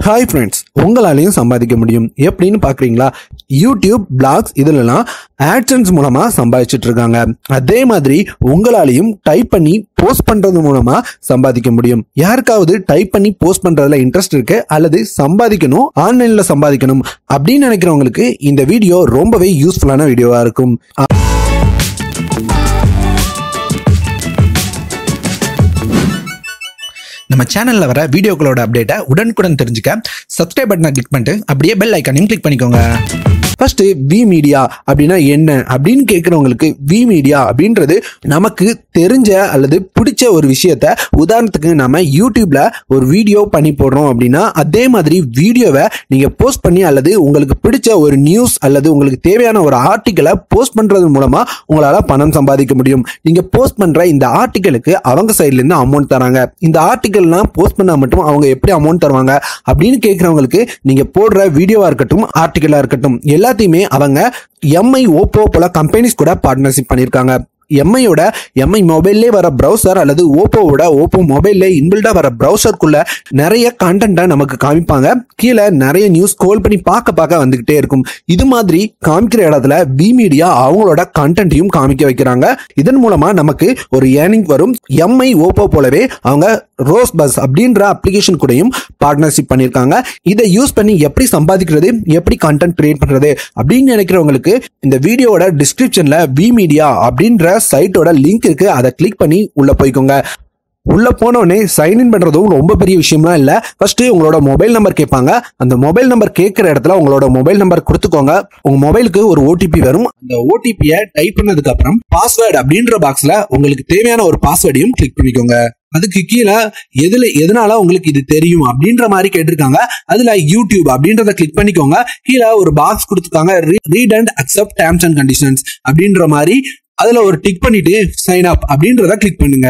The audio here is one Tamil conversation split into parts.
ஹாய் ஃப்ரெண்ட்ஸ், உங்களாலையும் சம்பாதிக்க முடியும் எப்படின்னு பார்க்குறீங்களா? யூடியூப், பிளாக்ஸ் இதிலெல்லாம் ஆட்சன்ஸ் மூலமாக சம்பாதிச்சுட்டு இருக்காங்க. அதே மாதிரி உங்களாலையும் டைப் பண்ணி போஸ்ட் பண்ணுறது மூலமாக சம்பாதிக்க முடியும். யாருக்காவது டைப் பண்ணி போஸ்ட் பண்ணுறதுல இன்ட்ரெஸ்ட் இருக்கு அல்லது சம்பாதிக்கணும், ஆன்லைனில் சம்பாதிக்கணும் அப்படின்னு நினைக்கிறவங்களுக்கு இந்த வீடியோ ரொம்பவே யூஸ்ஃபுல்லான வீடியோவாக இருக்கும். நம்ம சேனல்ல வர வீடியோக்களோட அப்டேட்டை உடனுக்குடன் தெரிஞ்சுக்க சப்ஸ்கிரைப் பட்டனை கிளிக் பண்ணிட்டு அப்படியே பெல் ஐக்கானையும் கிளிக் பண்ணிக்கோங்க. ஃபர்ஸ்ட் வி மீடியா அப்படின்னா என்ன அப்படின்னு கேட்குறவங்களுக்கு, வி மீடியா அப்படின்றது நமக்கு தெரிஞ்ச அல்லது பிடிச்ச ஒரு விஷயத்த, உதாரணத்துக்கு நம்ம யூடியூப்ல ஒரு வீடியோ பண்ணி போடுறோம் அப்படின்னா அதே மாதிரி வீடியோவை நீங்க போஸ்ட் பண்ணி அல்லது உங்களுக்கு பிடிச்ச ஒரு நியூஸ் அல்லது உங்களுக்கு தேவையான ஒரு ஆர்டிக்கலை போஸ்ட் பண்றது மூலமா உங்களால பணம் சம்பாதிக்க முடியும். நீங்க போஸ்ட் பண்ற இந்த ஆர்டிக்கலுக்கு அவங்க சைட்ல இருந்து அமௌண்ட் தராங்க. இந்த ஆர்டிக்கல்லாம் போஸ்ட் பண்ணா மட்டும் அவங்க எப்படி அமௌண்ட் தருவாங்க அப்படின்னு கேட்கறவங்களுக்கு, நீங்க போடுற வீடியோவா இருக்கட்டும், ஆர்டிக்கலா இருக்கட்டும், எல்லாத்தையுமே அவங்க எம்ஐ, ஓப்போ போல கம்பெனிஸ் கூட பார்ட்னர்ஷிப் பண்ணியிருக்காங்க. எம்ஐயோட எம்ஐ மொபைல்லே வர ப்ரௌசர் அல்லது ஓப்போவோட ஓப்போ மொபைல்ல இன்பில்டா வர ப்ரௌசருக்குள்ள நிறைய கண்டென்ட்டை நமக்கு காமிப்பாங்க. கீழே நிறைய நியூஸ் ஸ்க்ரோல் பண்ணி பார்க்க வந்துகிட்டே இருக்கும். இது மாதிரி காமிக்கிற இடத்துல வி மீடியா அவங்களோட கண்டென்ட்டையும் காமிக்க வைக்கிறாங்க. இதன் மூலமா நமக்கு ஒரு ஏர்னிங் வரும். எம்ஐ, ஓப்போ போலவே அவங்க ரோஸ் பஸ் அப்படின்ற அப்ளிகேஷன் கூடயும் பார்ட்னர்ஷிப் பண்ணியிருக்காங்க. இதை யூஸ் பண்ணி எப்படி சம்பாதிக்கிறது, எப்படி கண்டென்ட் கிரியேட் பண்றது அப்படின்னு நினைக்கிறவங்களுக்கு இந்த வீடியோட டிஸ்கிரிப்ஷன்ல வி மீடியா அப்படின்ற சைட்டோட லிங்க் இருக்கு. அதை கிளிக் பண்ணி உள்ள போய்க்கோங்க. உள்ள போனோடனே சைன்இன் பண்றதும் ரொம்ப பெரிய விஷயம்லாம் இல்ல. ஃபர்ஸ்ட் உங்களோட மொபைல் நம்பர் கேட்பாங்க. அந்த மொபைல் நம்பர் கேட்கிற இடத்துல உங்களோட மொபைல் நம்பர் கொடுத்துக்கோங்க. உங்க மொபைலுக்கு ஒரு ஓடிபி வரும். அந்த ஓடிபியை டைப் பண்ணதுக்கு அப்புறம் பாஸ்வேர்டு அப்படின்ற பாக்ஸ்ல உங்களுக்கு தேவையான ஒரு பாஸ்வேர்டையும் கிளிக் பண்ணிக்கோங்க. அதுக்கு கீழே எதனால உங்களுக்கு இது தெரியும் அப்படின்ற மாதிரி கேட்டிருக்காங்க. அதுல யூடியூப் அப்படின்றத கிளிக் பண்ணிக்கோங்க. கீழே ஒரு பாக்ஸ் கொடுத்துருக்காங்க, read and accept terms and conditions அப்படின்ற மாதிரி. அதுல ஒரு டிக் பண்ணிட்டு சைன் அப் அப்படின்றத கிளிக் பண்ணுங்க.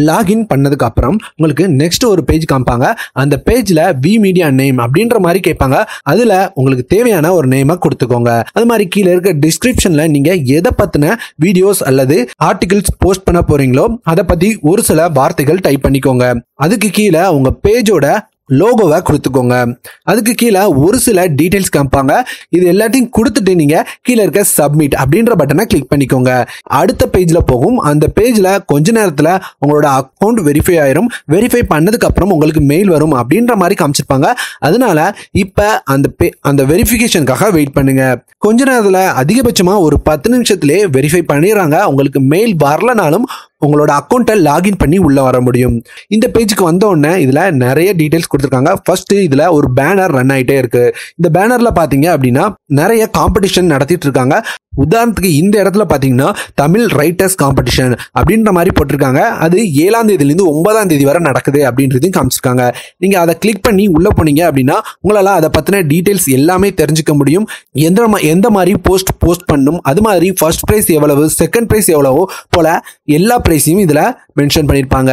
லாகின் பண்ணதுக்கு அப்புறம் உங்களுக்கு நெக்ஸ்ட் ஒரு பேஜ் காமிப்பாங்க. அந்த பேஜ்ல வி மீடியா நேம் அப்படின்ற மாதிரி கேட்பாங்க. அதுல உங்களுக்கு தேவையான ஒரு நேமை கொடுத்துக்கோங்க. அது மாதிரி கீழே இருக்க டிஸ்கிரிப்ஷன்ல நீங்க எதை பத்தின வீடியோஸ் அல்லது ஆர்டிகிள்ஸ் போஸ்ட் பண்ண போறீங்களோ அதை பத்தி ஒரு சில வார்த்தைகள் டைப் பண்ணிக்கோங்க. அதுக்கு கீழே உங்க பேஜோட லோகோவை கொடுத்துக்கோங்க. அதுக்கு கீழே ஒரு சில டீடைல்ஸ் காமிப்பாங்க. இது எல்லாத்தையும் கொடுத்துட்டு நீங்க கீழே இருக்க சப்மிட் அப்படின்ற பட்டனை கிளிக் பண்ணிக்கோங்க. அடுத்த பேஜ்ல போகும். அந்த பேஜ்ல கொஞ்ச நேரத்துல உங்களோட அக்கௌண்ட் வெரிஃபை ஆயிரும். வெரிஃபை பண்ணதுக்கு அப்புறம் உங்களுக்கு மெயில் வரும் அப்படின்ற மாதிரி காமிச்சிருப்பாங்க. அதனால இப்ப அந்த வெரிஃபிகேஷனுக்காக வெயிட் பண்ணுங்க. கொஞ்ச நேரத்துல அதிகபட்சமா ஒரு 10 நிமிஷத்திலே வெரிஃபை பண்ணிடுறாங்க. உங்களுக்கு மெயில் வரலனாலும் உங்களோட அக்கௌண்ட்டை லாகின் பண்ணி உள்ள வர முடியும். இந்த பேஜுக்கு வந்த உடனே இதுல நிறைய டீடைல்ஸ் கொடுத்துருக்காங்க. ஃபர்ஸ்ட் இதுல ஒரு பேனர் ரன் ஆயிட்டே இருக்கு. இந்த பேனர்ல பாத்தீங்க அப்படின்னா நிறைய காம்படிஷன் நடத்திட்டு இருக்காங்க. உதாரணத்துக்கு இந்த இடத்துல பாத்தீங்கன்னா தமிழ் ரைட்டர்ஸ் காம்படிஷன் அப்படின்ற மாதிரி போட்டிருக்காங்க. அது 7ஆம் தேதியிலிருந்து 9ஆம் தேதி வரை நடக்குது அப்படின்றதையும் காமிச்சிருக்காங்க. நீங்க அதை கிளிக் பண்ணி உள்ள போனீங்க அப்படின்னா உங்களால அதை பத்தின டீடைல்ஸ் எல்லாமே தெரிஞ்சுக்க முடியும். எந்த மாதிரி போஸ்ட் பண்ணும், அது மாதிரி ஃபர்ஸ்ட் பிரைஸ் எவ்வளவு, செகண்ட் பிரைஸ் எவ்வளவோ போல எல்லா பிரைஸையும் இதுல மென்ஷன் பண்ணிருப்பாங்க.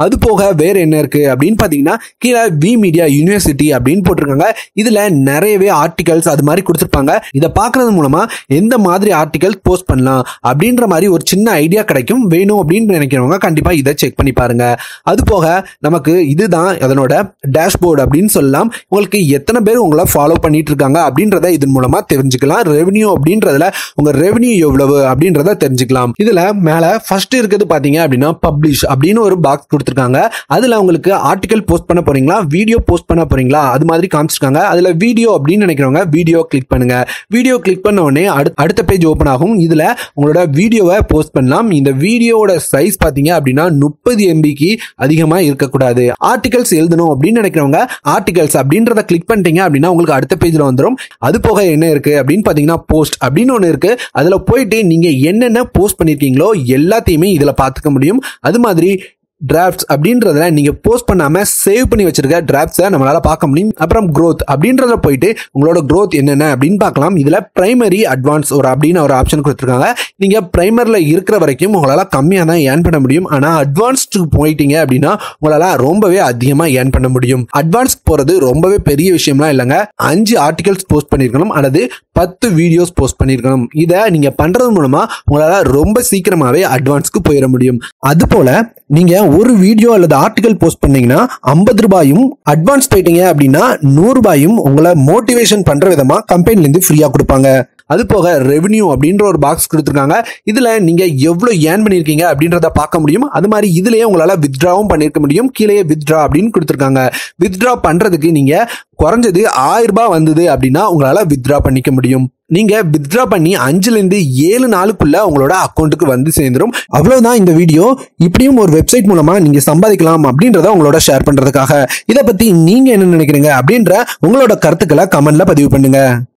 அது போக வேற என்ன இருக்கு அப்படின்னு பாத்தீங்கன்னா கீழே வி மீடியா யூனிவர்சிட்டி அப்படின்னு போட்டிருக்காங்க. இதுல நிறையவே ஆர்டிகல்ஸ் அது மாதிரி கொடுத்திருப்பாங்க. இதை பாக்குறது மூலமா எந்த மாதிரி ஆர்டிகல் போஸ்ட் பண்ணலாம் அப்படின்ற மாதிரி ஒரு சின்ன ஐடியா கிடைக்கும். வேணும் அப்படின்னு நினைக்கிறவங்க கண்டிப்பா இதை செக் பண்ணி பாருங்க. அது போக நமக்கு இதுதான் அதனோட டேஷ்போர்டு அப்படின்னு சொல்லலாம். உங்களுக்கு எத்தனை பேர் உங்களை ஃபாலோ பண்ணிட்டு இருக்காங்க அப்படின்றத இதன் மூலமா தெரிஞ்சுக்கலாம். ரெவன்யூ அப்படின்றதுல உங்க ரெவன்யூ எவ்வளவு அப்படின்றத தெரிஞ்சுக்கலாம். இதுல மேல ஃபர்ஸ்ட் இருக்கிறது பாத்தீங்க அப்படின்னா பப்ளிஷ் அப்படின்னு ஒரு பாக்ஸ் கொடுத்துருக்காங்க. அதுல உங்களுக்கு ஆர்டிகல் போஸ்ட் பண்ண போறீங்களா, வீடியோ போஸ்ட் பண்ண போறீங்களா, அது மாதிரி காமிச்சிருக்காங்க. அதுல வீடியோ அப்படின்னு நினைக்கிறவங்க வீடியோ கிளிக் பண்ணுங்க. வீடியோ கிளிக் பண்ண உடனே அடுத்த பேஜ் ஓபன் ஆகும். இதுல உங்களோட வீடியோவை போஸ்ட் பண்ணலாம். இந்த வீடியோட சைஸ் பாத்தீங்க அப்படின்னா 30 MBக்கு அதிகமா இருக்கக்கூடாது. ஆர்டிகல்ஸ் எழுதணும் அப்படின்னு நினைக்கிறவங்க ஆர்டிகல்ஸ் அப்படின்றத கிளிக் பண்ணிட்டீங்க அப்படின்னா உங்களுக்கு அடுத்த பேஜ்ல வந்துடும். அது போக என்ன இருக்கு அப்படின்னு பாத்தீங்கன்னா போஸ்ட் அப்படின்னு ஒண்ணு இருக்கு. அதுல போயிட்டு நீங்க என்னென்ன போஸ்ட் பண்ணிருக்கீங்களோ எல்லாத்தையுமே இதுல பாத்துக்க முடியும். அது மாதிரி டிராஃப்ட்ஸ் அப்படின்றதுல நீங்க போஸ்ட் பண்ணாம சேவ் பண்ணி வச்சிருக்க டிராஃப்ட்ஸை நம்மளால பார்க்க முடியும். அப்புறம் growth அப்படின்றத போயிட்டு உங்களோட growth என்னென்ன அப்படின்னு பார்க்கலாம். இதுல பிரைமரி, அட்வான்ஸ் அப்படின்னு ஒரு ஆப்ஷன் கொடுத்துருக்காங்க. நீங்க பிரைமரில இருக்கிற வரைக்கும் உங்களால கம்மியா தான் ஏர்ன் பண்ண முடியும். ஆனா அட்வான்ஸ்டு போயிட்டீங்க அப்படின்னா உங்களால ரொம்பவே அதிகமா ஏர்ன் பண்ண முடியும். அட்வான்ஸ் போறது ரொம்பவே பெரிய விஷயம்லாம் இல்லைங்க. 5 ஆர்டிகல்ஸ் போஸ்ட் பண்ணிருக்கணும் அல்லது 10 வீடியோஸ் போஸ்ட் பண்ணியிருக்கணும். இதை நீங்க பண்றது மூலமா உங்களால ரொம்ப சீக்கிரமாவே அட்வான்ஸ்க்கு போயிட முடியும். அது போல நீங்க ஒரு வீடியோ அல்லது ஆர்டிகல் போஸ்ட் பண்ணீங்கன்னா 50 ரூபாயும், அட்வான்ஸ் போயிட்டீங்க அப்படின்னா 100 ரூபாயும் உங்களை மோட்டிவேஷன் பண்ற விதமா கம்பெனில இருந்து ஃப்ரீயா கொடுப்பாங்க. அது போக ரெவென்யூ அப்படின்ற ஒரு பாக்ஸ் கொடுத்துருக்காங்க. இதுல நீங்க எவ்வளவு ஏர்ன் பண்ணிருக்கீங்க அப்படின்றத பார்க்க முடியும். அது மாதிரி இதுலயே உங்களால வித்ட்ராவும் பண்ணிருக்க முடியும். கீழே வித்ட்ரா அப்படின்னு கொடுத்துருக்காங்க. வித்ட்ரா பண்றதுக்கு நீங்க குறைஞ்சது 1000 ரூபாய் வந்தது அப்படின்னா உங்களால வித்ட்ரா பண்ணிக்க முடியும். நீங்க வித்ட்ரா பண்ணி 5 இருந்து 7 நாளுக்குள்ள உங்களோட அக்கௌண்ட்டுக்கு வந்து சேர்ந்துடும். அவ்வளவுதான் இந்த வீடியோ. இப்படியும் ஒரு வெப்சைட் மூலமா நீங்க சம்பாதிக்கலாம் அப்படின்றத உங்களோட ஷேர் பண்றதுக்காக. இதை பத்தி நீங்க என்ன நினைக்கிறீங்க அப்படின்ற உங்களோட கருத்துக்களை கமெண்ட்ல பதிவு பண்ணுங்க.